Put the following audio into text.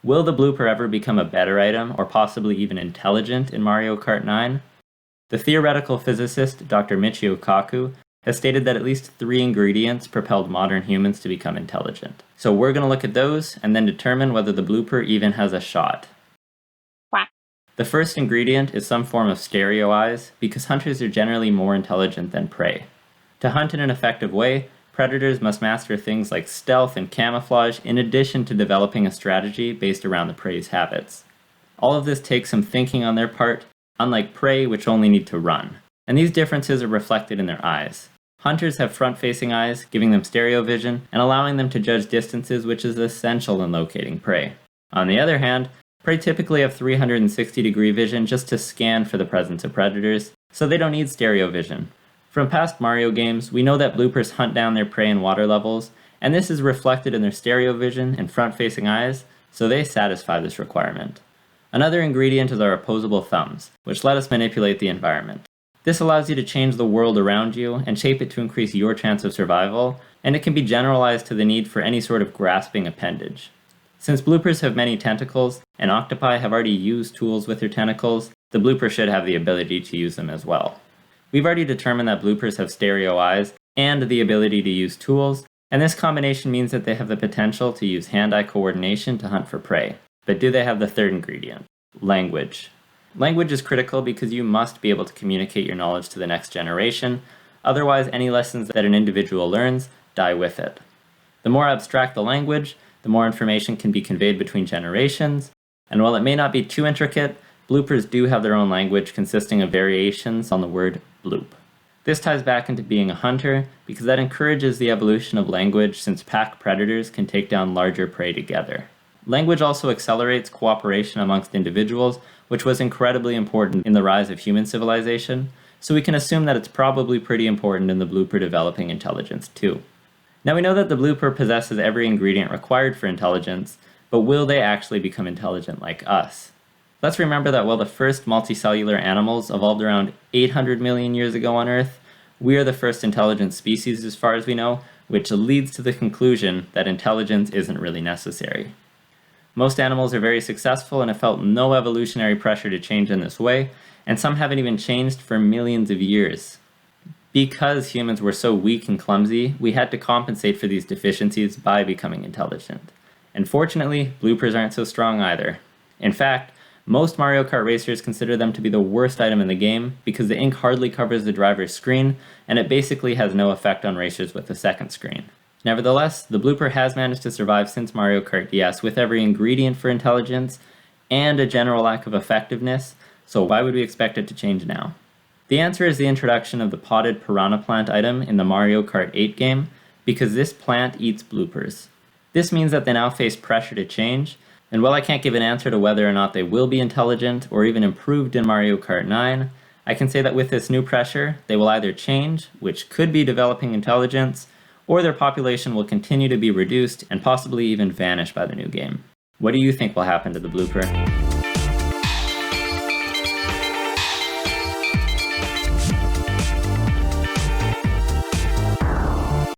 Will the blooper ever become a better item, or possibly even intelligent in Mario Kart 9? The theoretical physicist Dr. Michio Kaku has stated that at least 3 ingredients propelled modern humans to become intelligent. So we're going to look at those and then determine whether the blooper even has a shot. Quack. The first ingredient is some form of stereo eyes, because hunters are generally more intelligent than prey. To hunt in an effective way, predators must master things like stealth and camouflage in addition to developing a strategy based around the prey's habits. All of this takes some thinking on their part, unlike prey which only need to run. And these differences are reflected in their eyes. Hunters have front-facing eyes, giving them stereo vision and allowing them to judge distances, which is essential in locating prey. On the other hand, prey typically have 360-degree vision just to scan for the presence of predators, so they don't need stereo vision. From past Mario games, we know that bloopers hunt down their prey in water levels, and this is reflected in their stereo vision and front-facing eyes, so they satisfy this requirement. Another ingredient is our opposable thumbs, which let us manipulate the environment. This allows you to change the world around you and shape it to increase your chance of survival, and it can be generalized to the need for any sort of grasping appendage. Since bloopers have many tentacles, and octopi have already used tools with their tentacles, the blooper should have the ability to use them as well. We've already determined that bloopers have stereo eyes and the ability to use tools, and this combination means that they have the potential to use hand-eye coordination to hunt for prey. But do they have the third ingredient? Language. Language is critical because you must be able to communicate your knowledge to the next generation, otherwise any lessons that an individual learns die with it. The more abstract the language, the more information can be conveyed between generations, and while it may not be too intricate, bloopers do have their own language consisting of variations on the word bloop. This ties back into being a hunter because that encourages the evolution of language since pack predators can take down larger prey together. Language also accelerates cooperation amongst individuals, which was incredibly important in the rise of human civilization, so we can assume that it's probably pretty important in the blooper developing intelligence too. Now we know that the blooper possesses every ingredient required for intelligence, but will they actually become intelligent like us? Let's remember that while the first multicellular animals evolved around 800 million years ago on Earth, we are the first intelligent species as far as we know, which leads to the conclusion that intelligence isn't really necessary. Most animals are very successful and have felt no evolutionary pressure to change in this way, and some haven't even changed for millions of years. Because humans were so weak and clumsy, we had to compensate for these deficiencies by becoming intelligent. And fortunately, bloopers aren't so strong either. In fact, most Mario Kart racers consider them to be the worst item in the game because the ink hardly covers the driver's screen, and it basically has no effect on racers with the second screen. Nevertheless, the blooper has managed to survive since Mario Kart DS with every ingredient for intelligence and a general lack of effectiveness, so why would we expect it to change now? The answer is the introduction of the potted piranha plant item in the Mario Kart 8 game, because this plant eats bloopers. This means that they now face pressure to change, and while I can't give an answer to whether or not they will be intelligent or even improved in Mario Kart 9, I can say that with this new pressure, they will either change, which could be developing intelligence, or their population will continue to be reduced and possibly even vanish by the new game. What do you think will happen to the blooper?